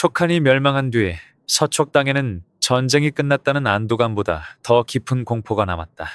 촉한이 멸망한 뒤 서촉 땅에는 전쟁이 끝났다는 안도감보다 더 깊은 공포가 남았다.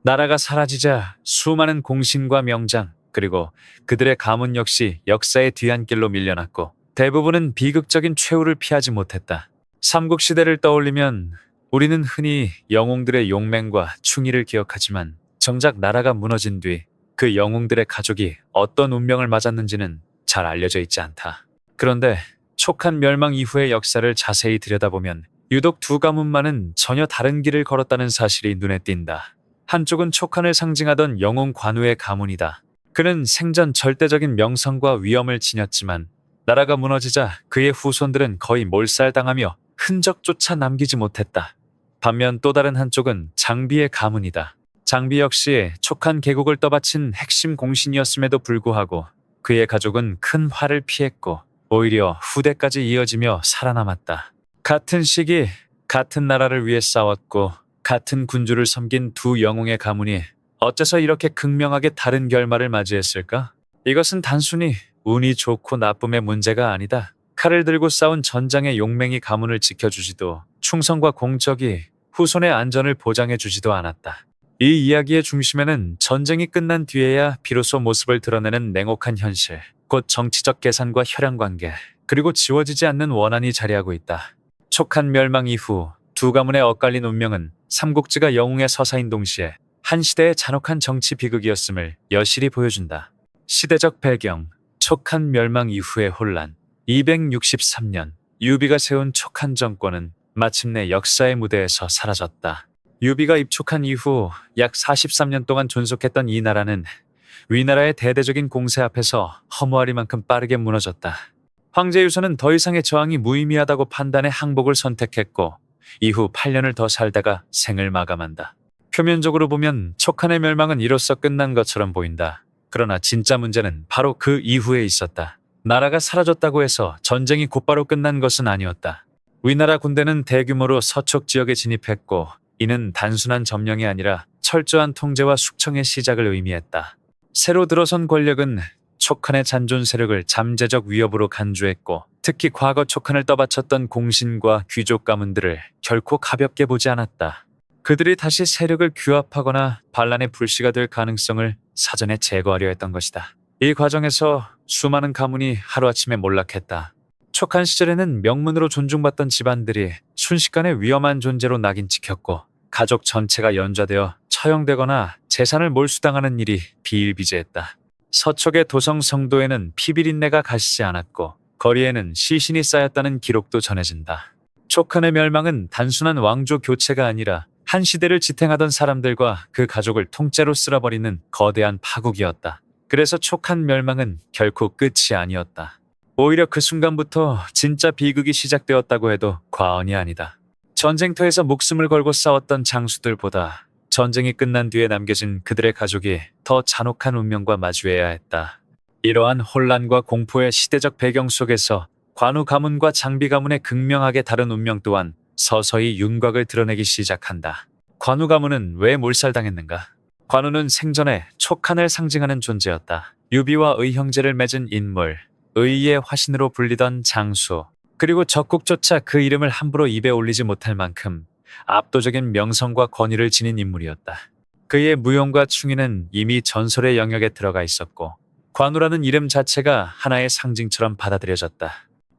나라가 사라지자 수많은 공신과 명장, 그리고 그들의 가문 역시 역사의 뒤안길로 밀려났고 대부분은 비극적인 최후를 피하지 못했다. 삼국시대를 떠올리면 우리는 흔히 영웅들의 용맹과 충의를 기억하지만 정작 나라가 무너진 뒤 그 영웅들의 가족이 어떤 운명을 맞았는지는 잘 알려져 있지 않다. 그런데 촉한 멸망 이후의 역사를 자세히 들여다보면 유독 두 가문만은 전혀 다른 길을 걸었다는 사실이 눈에 띈다. 한쪽은 촉한을 상징하던 영웅 관우의 가문이다. 그는 생전 절대적인 명성과 위엄을 지녔지만 나라가 무너지자 그의 후손들은 거의 몰살당하며 흔적조차 남기지 못했다. 반면 또 다른 한쪽은 장비의 가문이다. 장비 역시 촉한 계곡을 떠받친 핵심 공신이었음에도 불구하고 그의 가족은 큰 화를 피했고 오히려 후대까지 이어지며 살아남았다. 같은 시기 같은 나라를 위해 싸웠고 같은 군주를 섬긴 두 영웅의 가문이 어째서 이렇게 극명하게 다른 결말을 맞이했을까? 이것은 단순히 운이 좋고 나쁨의 문제가 아니다. 칼을 들고 싸운 전장의 용맹이 가문을 지켜주지도 충성과 공적이 후손의 안전을 보장해주지도 않았다. 이 이야기의 중심에는 전쟁이 끝난 뒤에야 비로소 모습을 드러내는 냉혹한 현실, 곧 정치적 계산과 혈연관계, 그리고 지워지지 않는 원한이 자리하고 있다. 촉한 멸망 이후 두 가문의 엇갈린 운명은 삼국지가 영웅의 서사인 동시에 한 시대의 잔혹한 정치 비극이었음을 여실히 보여준다. 시대적 배경, 촉한 멸망 이후의 혼란. 263년, 유비가 세운 촉한 정권은 마침내 역사의 무대에서 사라졌다. 유비가 입촉한 이후 약 43년 동안 존속했던 이 나라는 위나라의 대대적인 공세 앞에서 허무하리만큼 빠르게 무너졌다. 황제 유서는 더 이상의 저항이 무의미하다고 판단해 항복을 선택했고 이후 8년을 더 살다가 생을 마감한다. 표면적으로 보면 촉한의 멸망은 이로써 끝난 것처럼 보인다. 그러나 진짜 문제는 바로 그 이후에 있었다. 나라가 사라졌다고 해서 전쟁이 곧바로 끝난 것은 아니었다. 위나라 군대는 대규모로 서촉 지역에 진입했고 이는 단순한 점령이 아니라 철저한 통제와 숙청의 시작을 의미했다. 새로 들어선 권력은 촉한의 잔존 세력을 잠재적 위협으로 간주했고 특히 과거 촉한을 떠받쳤던 공신과 귀족 가문들을 결코 가볍게 보지 않았다. 그들이 다시 세력을 규합하거나 반란의 불씨가 될 가능성을 사전에 제거하려 했던 것이다. 이 과정에서 수많은 가문이 하루아침에 몰락했다. 촉한 시절에는 명문으로 존중받던 집안들이 순식간에 위험한 존재로 낙인 찍혔고 가족 전체가 연좌되어 처형되거나 재산을 몰수당하는 일이 비일비재했다. 서촉의 도성 성도에는 피비린내가 가시지 않았고 거리에는 시신이 쌓였다는 기록도 전해진다. 촉한의 멸망은 단순한 왕조 교체가 아니라 한 시대를 지탱하던 사람들과 그 가족을 통째로 쓸어버리는 거대한 파국이었다. 그래서 촉한 멸망은 결코 끝이 아니었다. 오히려 그 순간부터 진짜 비극이 시작되었다고 해도 과언이 아니다. 전쟁터에서 목숨을 걸고 싸웠던 장수들보다 전쟁이 끝난 뒤에 남겨진 그들의 가족이 더 잔혹한 운명과 마주해야 했다. 이러한 혼란과 공포의 시대적 배경 속에서 관우 가문과 장비 가문의 극명하게 다른 운명 또한 서서히 윤곽을 드러내기 시작한다. 관우 가문은 왜 몰살당했는가? 관우는 생전에 촉한을 상징하는 존재였다. 유비와 의 형제를 맺은 인물, 의의 화신으로 불리던 장수, 그리고 적국조차 그 이름을 함부로 입에 올리지 못할 만큼 압도적인 명성과 권위를 지닌 인물이었다. 그의 무용과 충의는 이미 전설의 영역에 들어가 있었고 관우라는 이름 자체가 하나의 상징처럼 받아들여졌다.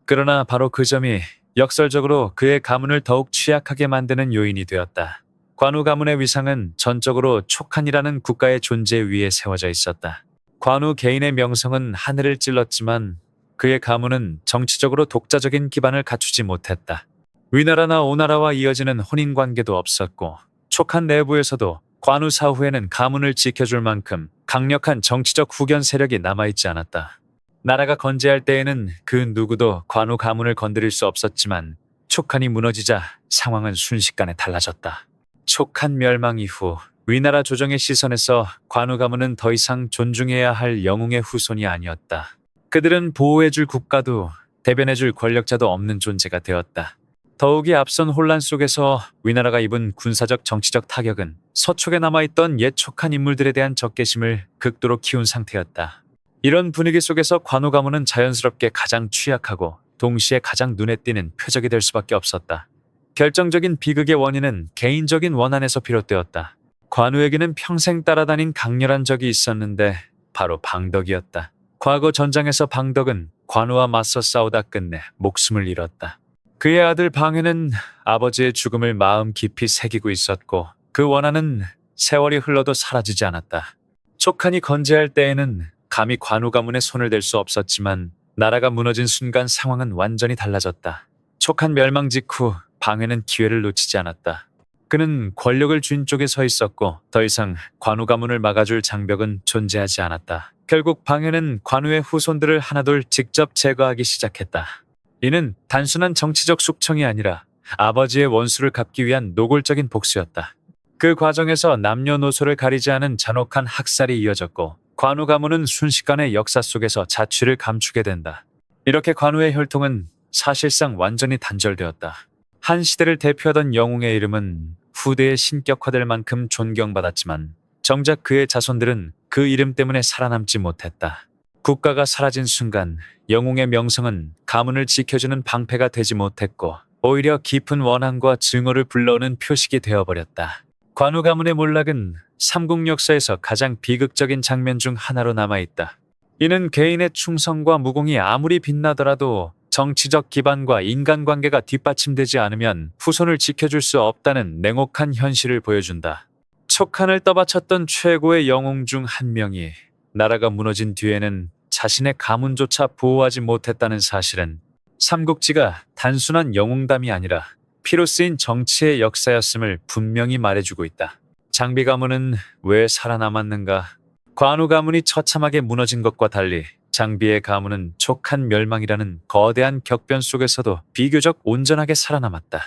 그러나 바로 그 점이 역설적으로 그의 가문을 더욱 취약하게 만드는 요인이 되었다. 관우 가문의 위상은 전적으로 촉한이라는 국가의 존재 위에 세워져 있었다. 관우 개인의 명성은 하늘을 찔렀지만 그의 가문은 정치적으로 독자적인 기반을 갖추지 못했다. 위나라나 오나라와 이어지는 혼인관계도 없었고 촉한 내부에서도 관우 사후에는 가문을 지켜줄 만큼 강력한 정치적 후견 세력이 남아있지 않았다. 나라가 건재할 때에는 그 누구도 관우 가문을 건드릴 수 없었지만 촉한이 무너지자 상황은 순식간에 달라졌다. 촉한 멸망 이후 위나라 조정의 시선에서 관우 가문은 더 이상 존중해야 할 영웅의 후손이 아니었다. 그들은 보호해줄 국가도 대변해줄 권력자도 없는 존재가 되었다. 더욱이 앞선 혼란 속에서 위나라가 입은 군사적 정치적 타격은 서촉에 남아있던 옛 촉한 인물들에 대한 적개심을 극도로 키운 상태였다. 이런 분위기 속에서 관우 가문은 자연스럽게 가장 취약하고 동시에 가장 눈에 띄는 표적이 될 수밖에 없었다. 결정적인 비극의 원인은 개인적인 원한에서 비롯되었다. 관우에게는 평생 따라다닌 강렬한 적이 있었는데 바로 방덕이었다. 과거 전장에서 방덕은 관우와 맞서 싸우다 끝내 목숨을 잃었다. 그의 아들 방해는 아버지의 죽음을 마음 깊이 새기고 있었고 그 원한은 세월이 흘러도 사라지지 않았다. 촉한이 건재할 때에는 감히 관우 가문의 손을 댈 수 없었지만 나라가 무너진 순간 상황은 완전히 달라졌다. 촉한 멸망 직후 방해는 기회를 놓치지 않았다. 그는 권력을 쥔 쪽에 서 있었고 더 이상 관우 가문을 막아줄 장벽은 존재하지 않았다. 결국 방해는 관우의 후손들을 하나둘 직접 제거하기 시작했다. 이는 단순한 정치적 숙청이 아니라 아버지의 원수를 갚기 위한 노골적인 복수였다. 그 과정에서 남녀노소를 가리지 않은 잔혹한 학살이 이어졌고 관우 가문은 순식간에 역사 속에서 자취를 감추게 된다. 이렇게 관우의 혈통은 사실상 완전히 단절되었다. 한 시대를 대표하던 영웅의 이름은 후대에 신격화될 만큼 존경받았지만 정작 그의 자손들은 그 이름 때문에 살아남지 못했다. 국가가 사라진 순간 영웅의 명성은 가문을 지켜주는 방패가 되지 못했고 오히려 깊은 원한과 증오를 불러오는 표식이 되어버렸다. 관우 가문의 몰락은 삼국 역사에서 가장 비극적인 장면 중 하나로 남아있다. 이는 개인의 충성과 무공이 아무리 빛나더라도 정치적 기반과 인간관계가 뒷받침되지 않으면 후손을 지켜줄 수 없다는 냉혹한 현실을 보여준다. 촉한을 떠받쳤던 최고의 영웅 중 한 명이 나라가 무너진 뒤에는 자신의 가문조차 보호하지 못했다는 사실은 삼국지가 단순한 영웅담이 아니라 피로 쓰인 정치의 역사였음을 분명히 말해주고 있다. 장비 가문은 왜 살아남았는가? 관우 가문이 처참하게 무너진 것과 달리 장비의 가문은 촉한 멸망이라는 거대한 격변 속에서도 비교적 온전하게 살아남았다.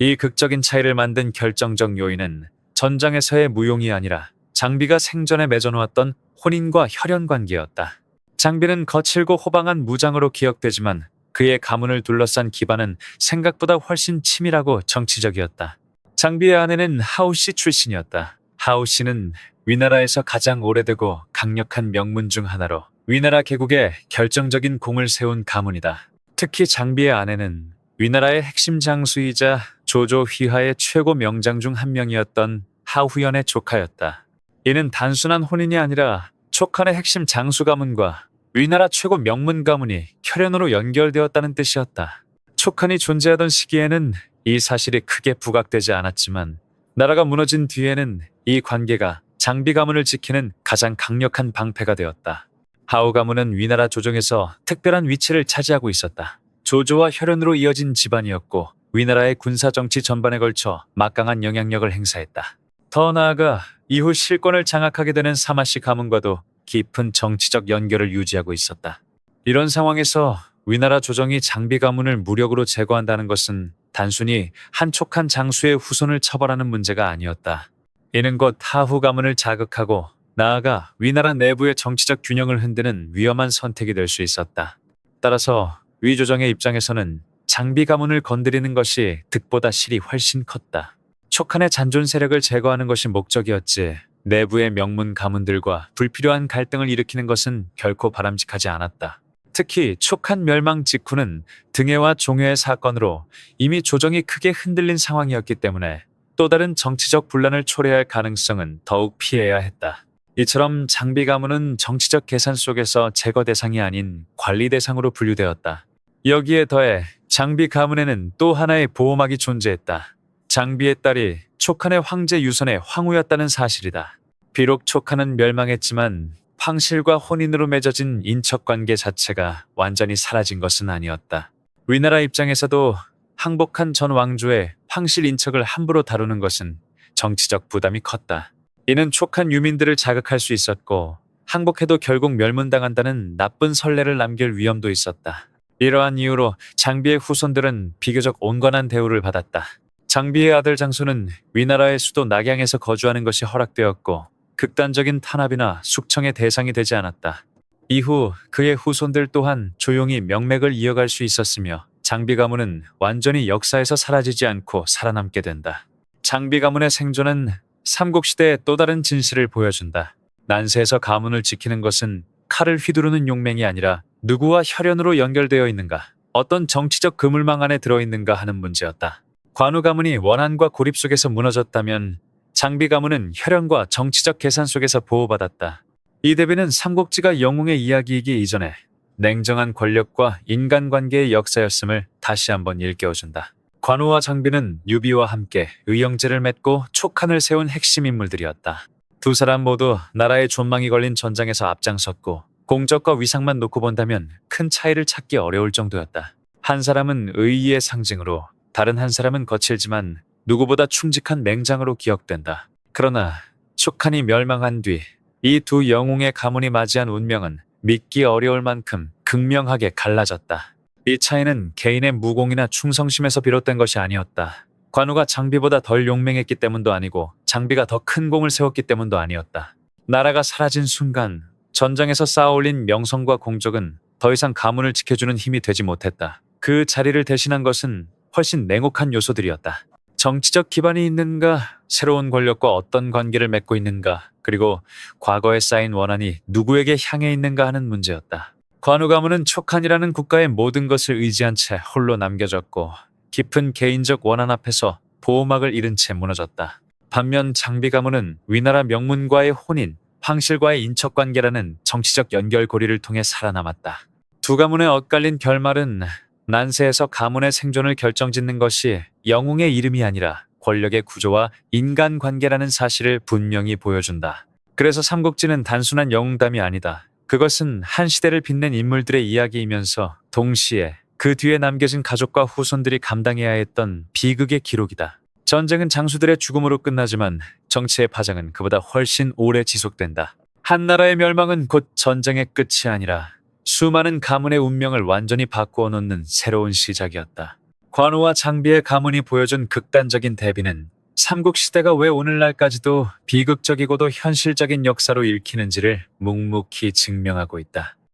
이 극적인 차이를 만든 결정적 요인은 전장에서의 무용이 아니라 장비가 생전에 맺어놓았던 혼인과 혈연 관계였다. 장비는 거칠고 호방한 무장으로 기억되지만 그의 가문을 둘러싼 기반은 생각보다 훨씬 치밀하고 정치적이었다. 장비의 아내는 하우씨 출신이었다. 하우씨는 위나라에서 가장 오래되고 강력한 명문 중 하나로 위나라 개국에 결정적인 공을 세운 가문이다. 특히 장비의 아내는 위나라의 핵심 장수이자 조조 휘하의 최고 명장 중 한 명이었던 하후연의 조카였다. 이는 단순한 혼인이 아니라 촉한의 핵심 장수 가문과 위나라 최고 명문 가문이 혈연으로 연결되었다는 뜻이었다. 촉한이 존재하던 시기에는 이 사실이 크게 부각되지 않았지만 나라가 무너진 뒤에는 이 관계가 장비 가문을 지키는 가장 강력한 방패가 되었다. 하우 가문은 위나라 조정에서 특별한 위치를 차지하고 있었다. 조조와 혈연으로 이어진 집안이었고 위나라의 군사 정치 전반에 걸쳐 막강한 영향력을 행사했다. 더 나아가 이후 실권을 장악하게 되는 사마시 가문과도 깊은 정치적 연결을 유지하고 있었다. 이런 상황에서 위나라 조정이 장비 가문을 무력으로 제거한다는 것은 단순히 한 촉한 장수의 후손을 처벌하는 문제가 아니었다. 이는 곧 하후 가문을 자극하고 나아가 위나라 내부의 정치적 균형을 흔드는 위험한 선택이 될 수 있었다. 따라서 위 조정의 입장에서는 장비 가문을 건드리는 것이 득보다 실이 훨씬 컸다. 촉한의 잔존 세력을 제거하는 것이 목적이었지 내부의 명문 가문들과 불필요한 갈등을 일으키는 것은 결코 바람직하지 않았다. 특히 촉한 멸망 직후는 등해와 종해의 사건으로 이미 조정이 크게 흔들린 상황이었기 때문에 또 다른 정치적 분란을 초래할 가능성은 더욱 피해야 했다. 이처럼 장비 가문은 정치적 계산 속에서 제거 대상이 아닌 관리 대상으로 분류되었다. 여기에 더해 장비 가문에는 또 하나의 보호막이 존재했다. 장비의 딸이 촉한의 황제 유선의 황후였다는 사실이다. 비록 촉한은 멸망했지만 황실과 혼인으로 맺어진 인척관계 자체가 완전히 사라진 것은 아니었다. 위나라 입장에서도 항복한 전 왕조의 황실 인척을 함부로 다루는 것은 정치적 부담이 컸다. 이는 촉한 유민들을 자극할 수 있었고 항복해도 결국 멸문당한다는 나쁜 선례를 남길 위험도 있었다. 이러한 이유로 장비의 후손들은 비교적 온건한 대우를 받았다. 장비의 아들 장소는 위나라의 수도 낙양에서 거주하는 것이 허락되었고 극단적인 탄압이나 숙청의 대상이 되지 않았다. 이후 그의 후손들 또한 조용히 명맥을 이어갈 수 있었으며 장비 가문은 완전히 역사에서 사라지지 않고 살아남게 된다. 장비 가문의 생존은 삼국시대의 또 다른 진실을 보여준다. 난세에서 가문을 지키는 것은 칼을 휘두르는 용맹이 아니라 누구와 혈연으로 연결되어 있는가, 어떤 정치적 그물망 안에 들어있는가 하는 문제였다. 관우 가문이 원한과 고립 속에서 무너졌다면 장비 가문은 혈연과 정치적 계산 속에서 보호받았다. 이 대비는 삼국지가 영웅의 이야기이기 이전에 냉정한 권력과 인간관계의 역사였음을 다시 한번 일깨워준다. 관우와 장비는 유비와 함께 의형제를 맺고 촉한을 세운 핵심 인물들이었다. 두 사람 모두 나라의 존망이 걸린 전장에서 앞장섰고 공적과 위상만 놓고 본다면 큰 차이를 찾기 어려울 정도였다. 한 사람은 의의의 상징으로, 다른 한 사람은 거칠지만 누구보다 충직한 맹장으로 기억된다. 그러나 촉한이 멸망한 뒤 이 두 영웅의 가문이 맞이한 운명은 믿기 어려울 만큼 극명하게 갈라졌다. 이 차이는 개인의 무공이나 충성심에서 비롯된 것이 아니었다. 관우가 장비보다 덜 용맹했기 때문도 아니고 장비가 더 큰 공을 세웠기 때문도 아니었다. 나라가 사라진 순간 전장에서 쌓아올린 명성과 공적은 더 이상 가문을 지켜주는 힘이 되지 못했다. 그 자리를 대신한 것은 훨씬 냉혹한 요소들이었다. 정치적 기반이 있는가, 새로운 권력과 어떤 관계를 맺고 있는가, 그리고 과거에 쌓인 원한이 누구에게 향해 있는가 하는 문제였다. 관우 가문은 촉한이라는 국가의 모든 것을 의지한 채 홀로 남겨졌고 깊은 개인적 원한 앞에서 보호막을 잃은 채 무너졌다. 반면 장비 가문은 위나라 명문과의 혼인, 황실과의 인척관계라는 정치적 연결고리를 통해 살아남았다. 두 가문의 엇갈린 결말은 난세에서 가문의 생존을 결정짓는 것이 영웅의 이름이 아니라 권력의 구조와 인간관계라는 사실을 분명히 보여준다. 그래서 삼국지는 단순한 영웅담이 아니다. 그것은 한 시대를 빛낸 인물들의 이야기이면서 동시에 그 뒤에 남겨진 가족과 후손들이 감당해야 했던 비극의 기록이다. 전쟁은 장수들의 죽음으로 끝나지만 정치의 파장은 그보다 훨씬 오래 지속된다. 한 나라의 멸망은 곧 전쟁의 끝이 아니라 수많은 가문의 운명을 완전히 바꾸어 놓는 새로운 시작이었다. 관우와 장비의 가문이 보여준 극단적인 대비는 삼국시대가 왜 오늘날까지도 비극적이고도 현실적인 역사로 읽히는지를 묵묵히 증명하고 있다.